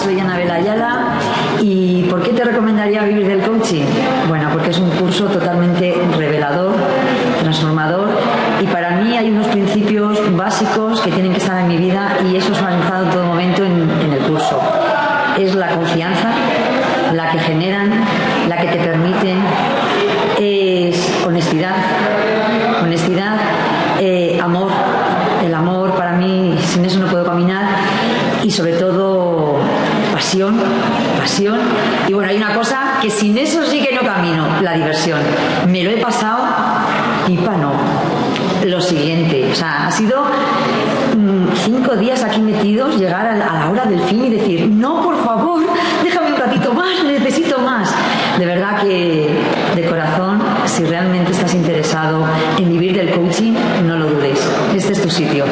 soy Anabel Ayala. ¿Y por qué te recomendaría vivir del coaching? Bueno, porque es un curso totalmente revelador, transformador, y para mí hay unos principios básicos que tienen que estar en mi vida y eso se ha lanzado en todo momento en el curso. Es la confianza, la que generan, la que te permiten, es honestidad, amor. El amor para mí, sin eso no puedo caminar, y sobre todo pasión. Y bueno, hay una cosa que sin eso sí que no camino, la diversión. Me lo he pasado pipa no. Lo siguiente, o sea, ha sido 5 días aquí metidos, llegar a la hora del fin y decir, no, por favor, déjame un ratito más, necesito más. De verdad que, de corazón, si realmente estás interesado en vivir del coaching, no lo dudes. Este es tu sitio.